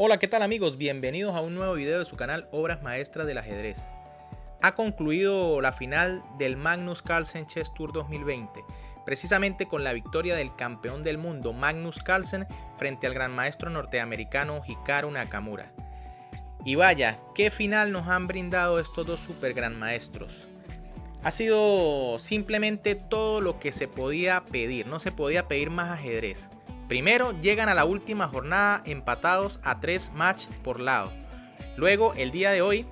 Hola, ¿qué tal amigos? Bienvenidos a un nuevo video de su canal Obras Maestras del Ajedrez. Ha concluido la final del Magnus Carlsen Chess Tour 2020, precisamente con la victoria del campeón del mundo Magnus Carlsen frente al gran maestro norteamericano Hikaru Nakamura. Y vaya, qué final nos han brindado estos dos super gran maestros. Ha sido simplemente todo lo que se podía pedir, no se podía pedir más ajedrez. Primero llegan a la última jornada empatados a 3 matches por lado. Luego, el día de hoy,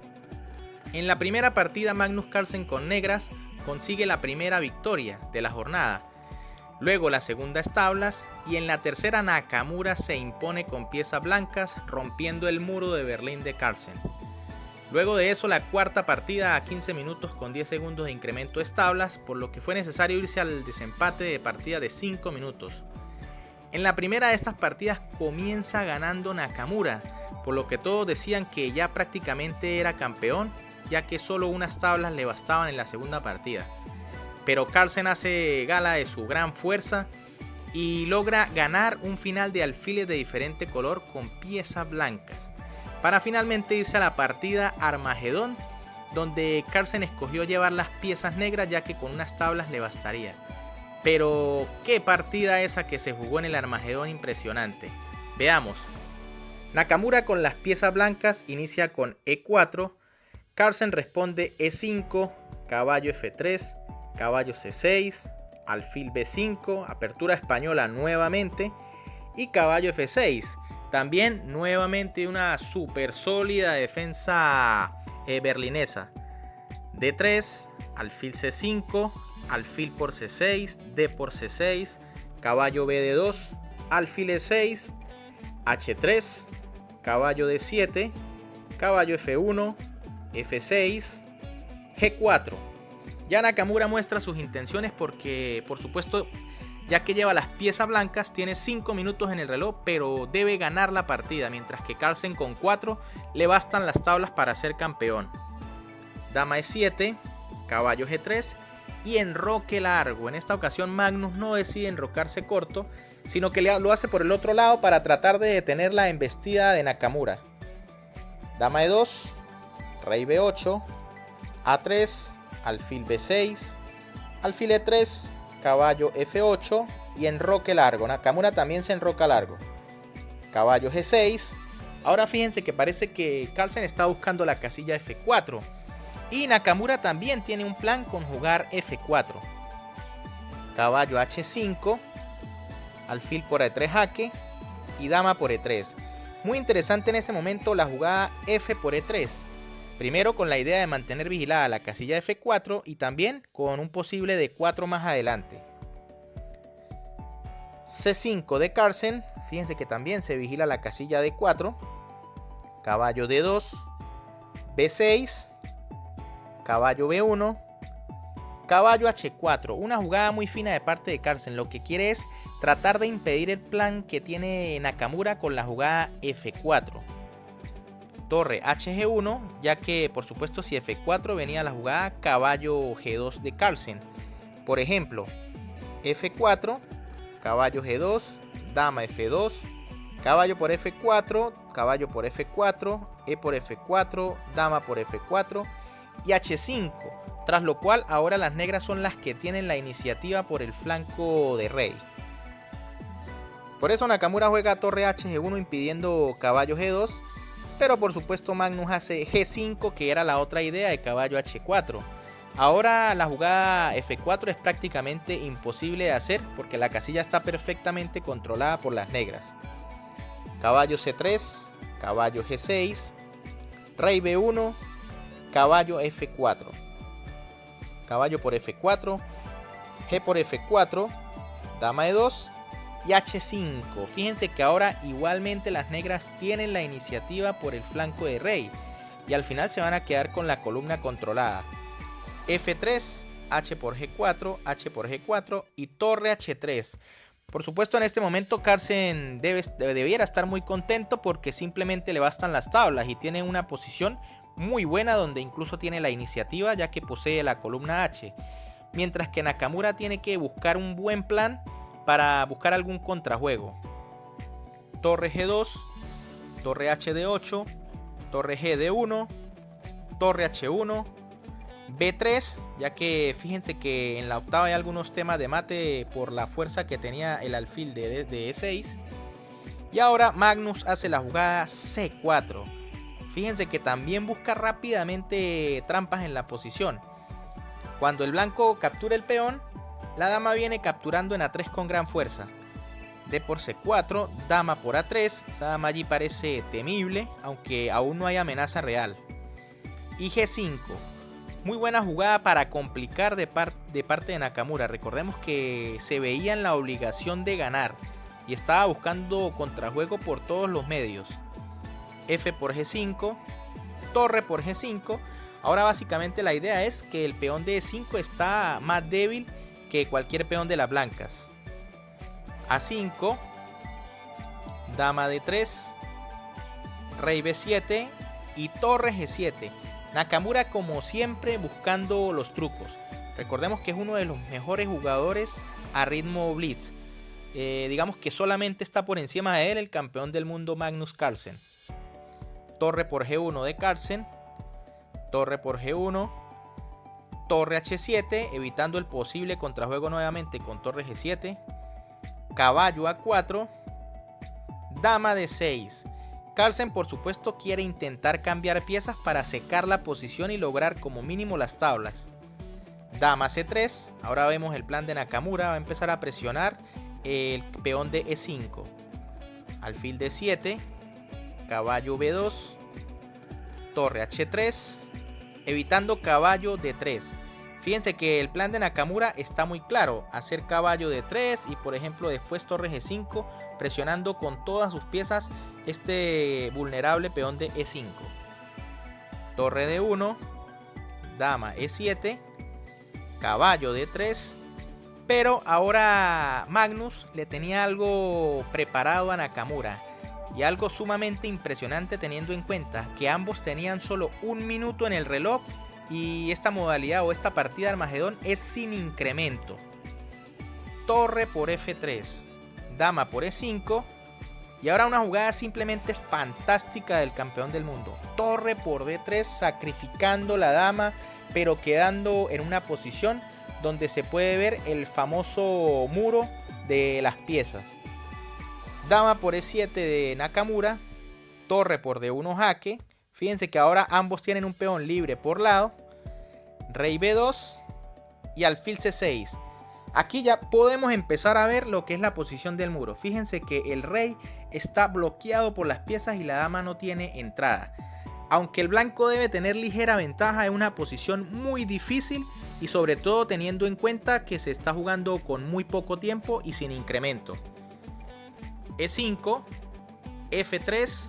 en la primera partida Magnus Carlsen con negras consigue la primera victoria de la jornada. Luego la segunda es tablas y en la tercera Nakamura se impone con piezas blancas rompiendo el muro de Berlín de Carlsen. Luego de eso la cuarta partida a 15 minutos con 10 segundos de incremento es tablas, por lo que fue necesario irse al desempate de partida de 5 minutos. En la primera de estas partidas comienza ganando Nakamura, por lo que todos decían que ya prácticamente era campeón, ya que solo unas tablas le bastaban en la segunda partida. Pero Carlsen hace gala de su gran fuerza y logra ganar un final de alfiles de diferente color con piezas blancas, para finalmente irse a la partida Armagedón, donde Carlsen escogió llevar las piezas negras ya que con unas tablas le bastaría. Pero qué partida esa que se jugó en el Armagedón, impresionante. Veamos. Nakamura con las piezas blancas inicia con E4, Carlsen responde E5, caballo F3, caballo C6, alfil B5, apertura española nuevamente y caballo F6. También nuevamente una super sólida defensa berlinesa. D3, alfil C5, alfil por C6, D por C6, caballo BD2, alfil E6, H3, caballo D7, caballo F1, F6, G4. Ya Nakamura muestra sus intenciones porque, por supuesto, ya que lleva las piezas blancas, tiene 5 minutos en el reloj, pero debe ganar la partida, mientras que Carlsen con 4 le bastan las tablas para ser campeón. Dama E7, caballo G3 y enroque largo. En esta ocasión Magnus no decide enrocarse corto, sino que lo hace por el otro lado para tratar de detener la embestida de Nakamura. Dama E2, rey B8, A3, alfil B6, alfil E3, caballo F8 y enroque largo. Nakamura también se enroca largo. Caballo G6. Ahora fíjense que parece que Carlsen está buscando la casilla F4. Y Nakamura también tiene un plan con jugar F4. Caballo H5. Alfil por E3 jaque. Y dama por E3. Muy interesante en este momento la jugada F por E3. Primero con la idea de mantener vigilada la casilla F4 y también con un posible D4 más adelante. C5 de Carlsen. Fíjense que también se vigila la casilla D4. Caballo D2. B6. Caballo B1. Caballo H4. Una jugada muy fina de parte de Carlsen. Lo que quiere es tratar de impedir el plan que tiene Nakamura con la jugada F4. Torre HG1, ya que por supuesto si F4 venía la jugada caballo G2 de Carlsen. Por ejemplo, F4, caballo G2, dama F2, caballo por F4, caballo por F4, E por F4, dama por F4 y H5. Tras lo cual ahora las negras son las que tienen la iniciativa por el flanco de rey. Por eso Nakamura juega torre HG1 impidiendo caballo G2. Pero por supuesto Magnus hace G5, que era la otra idea de caballo H4. Ahora la jugada F4 es prácticamente imposible de hacer porque la casilla está perfectamente controlada por las negras. Caballo C3, caballo G6, rey B1, caballo F4. Caballo por F4, G por F4, dama E2 y H5. Fíjense que ahora igualmente las negras tienen la iniciativa por el flanco de rey y al final se van a quedar con la columna controlada. F3, H por G4, H por G4 y torre H3. Por supuesto en este momento Carlsen debiera estar muy contento porque simplemente le bastan las tablas y tiene una posición muy buena donde incluso tiene la iniciativa ya que posee la columna H. Mientras que Nakamura tiene que buscar un buen plan para buscar algún contrajuego. Torre G2, torre H de 8, torre G de 1, torre H1, B3, ya que fíjense que en la octava hay algunos temas de mate por la fuerza que tenía el alfil de E6. Y ahora Magnus hace la jugada C4. Fíjense que también busca rápidamente trampas en la posición. Cuando el blanco captura el peón, la dama viene capturando en A3 con gran fuerza. D por C4, dama por A3, esa dama allí parece temible, aunque aún no hay amenaza real. Y G5, muy buena jugada para complicar de parte de Nakamura. Recordemos que se veía en la obligación de ganar y estaba buscando contrajuego por todos los medios. F por G5, torre por G5. Ahora básicamente la idea es que el peón de E5 está más débil que cualquier peón de las blancas. A5, dama D3, rey B7 y torre G7. Nakamura como siempre buscando los trucos. Recordemos que es uno de los mejores jugadores a ritmo blitz. Digamos que solamente está por encima de él el campeón del mundo Magnus Carlsen. Torre por G1 de Carlsen, torre por G1, torre H7, evitando el posible contrajuego nuevamente con torre G7, caballo A4, dama D6. Carlsen por supuesto quiere intentar cambiar piezas para secar la posición y lograr como mínimo las tablas. Dama C3, ahora vemos el plan de Nakamura, va a empezar a presionar el peón de E5, alfil D7, caballo B2, torre H3, evitando caballo D3. Fíjense que el plan de Nakamura está muy claro, hacer caballo D3 y por ejemplo después torre G5, presionando con todas sus piezas este vulnerable peón de E5. Torre D1, dama E7, caballo D3. Pero ahora Magnus le tenía algo preparado a Nakamura. Y algo sumamente impresionante teniendo en cuenta que ambos tenían solo un minuto en el reloj. Y esta modalidad o esta partida de Armagedón es sin incremento. Torre por F3, dama por E5. Y ahora una jugada simplemente fantástica del campeón del mundo. Torre por D3, sacrificando la dama, pero quedando en una posición donde se puede ver el famoso muro de las piezas. Dama por E7 de Nakamura, torre por D1 jaque. Fíjense que ahora ambos tienen un peón libre por lado. Rey B2 y alfil C6. Aquí ya podemos empezar a ver lo que es la posición del muro. Fíjense que el rey está bloqueado por las piezas y la dama no tiene entrada. Aunque el blanco debe tener ligera ventaja, es una posición muy difícil y sobre todo teniendo en cuenta que se está jugando con muy poco tiempo y sin incremento. E5, F3,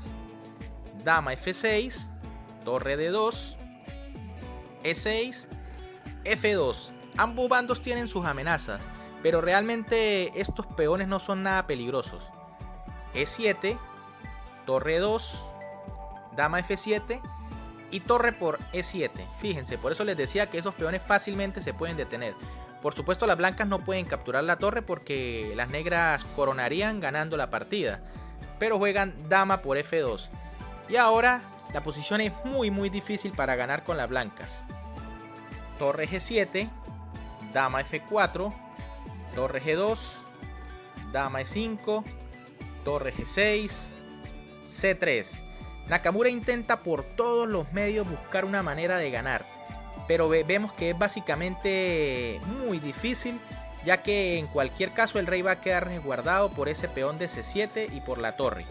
dama F6, torre D2, E6, F2. Ambos bandos tienen sus amenazas, pero realmente estos peones no son nada peligrosos. E7, torre 2, dama F7 y torre por E7. Fíjense, por eso les decía que esos peones fácilmente se pueden detener. Por supuesto las blancas no pueden capturar la torre porque las negras coronarían ganando la partida, pero juegan dama por F2. Y ahora la posición es muy difícil para ganar con las blancas. Torre G7, dama F4, torre G2, dama E5, torre G6, C3. Nakamura intenta por todos los medios buscar una manera de ganar, pero vemos que es básicamente muy difícil, ya que en cualquier caso el rey va a quedar resguardado por ese peón de C7 y por la torre.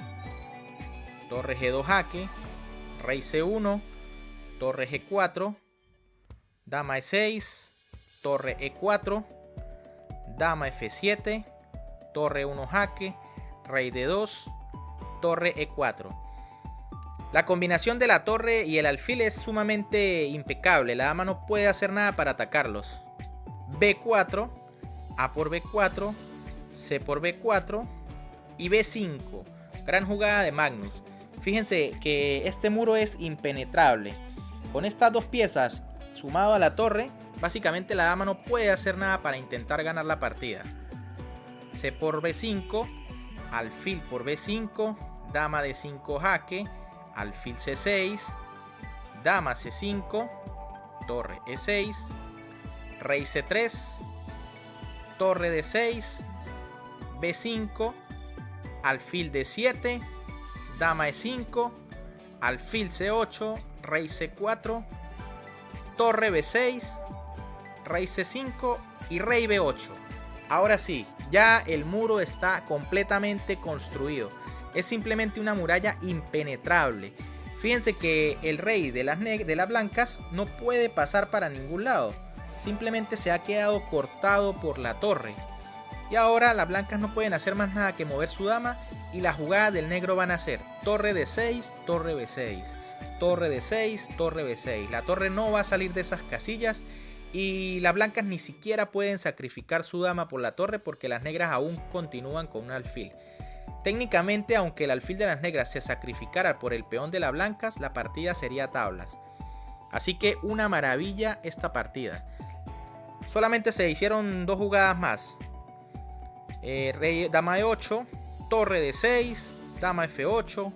Torre G2 jaque, rey C1, torre G4, dama E6, torre E4, dama F7, torre 1 jaque, rey D2, torre E4. La combinación de la torre y el alfil es sumamente impecable. La dama no puede hacer nada para atacarlos. B4, A por B4, C por B4 y B5. Gran jugada de Magnus. Fíjense que este muro es impenetrable. Con estas dos piezas sumado a la torre, básicamente la dama no puede hacer nada para intentar ganar la partida. C por B5, alfil por B5, dama de 5 jaque, alfil C6, dama C5, torre E6, rey C3, torre D6, B5, alfil D7, dama E5, alfil C8, rey C4, torre B6, rey C5 y rey B8. Ahora sí, ya el muro está completamente construido. Es simplemente una muralla impenetrable. Fíjense que el rey de las blancas no puede pasar para ningún lado. Simplemente se ha quedado cortado por la torre. Y ahora las blancas no pueden hacer más nada que mover su dama. Y las jugadas del negro van a ser torre D6, torre B6, torre D6, torre B6. La torre no va a salir de esas casillas. Y las blancas ni siquiera pueden sacrificar su dama por la torre porque las negras aún continúan con un alfil. Técnicamente, aunque el alfil de las negras se sacrificara por el peón de las blancas, la partida sería tablas. Así que una maravilla esta partida. Solamente se hicieron dos jugadas más. Dama E8, torre D6, dama F8,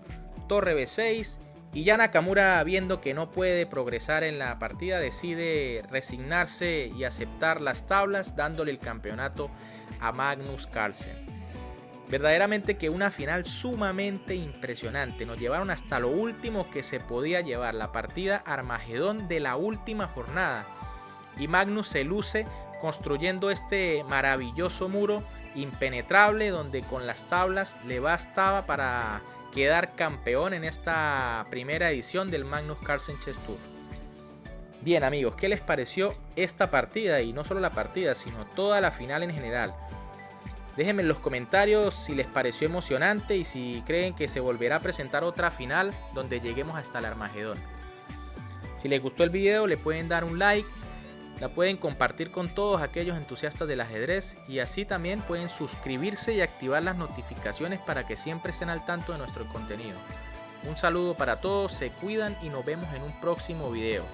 torre B6. Y ya Nakamura, viendo que no puede progresar en la partida, decide resignarse y aceptar las tablas, dándole el campeonato a Magnus Carlsen. Verdaderamente que una final sumamente impresionante. Nos llevaron hasta lo último que se podía llevar, la partida Armagedón de la última jornada. Y Magnus se luce construyendo este maravilloso muro impenetrable, donde con las tablas le bastaba para quedar campeón en esta primera edición del Magnus Carlsen Chess Tour. Bien amigos, ¿qué les pareció esta partida? Y no solo la partida, sino toda la final en general. Déjenme en los comentarios si les pareció emocionante y si creen que se volverá a presentar otra final donde lleguemos hasta el Armagedón. Si les gustó el video, le pueden dar un like, la pueden compartir con todos aquellos entusiastas del ajedrez y así también pueden suscribirse y activar las notificaciones para que siempre estén al tanto de nuestro contenido. Un saludo para todos, se cuidan y nos vemos en un próximo video.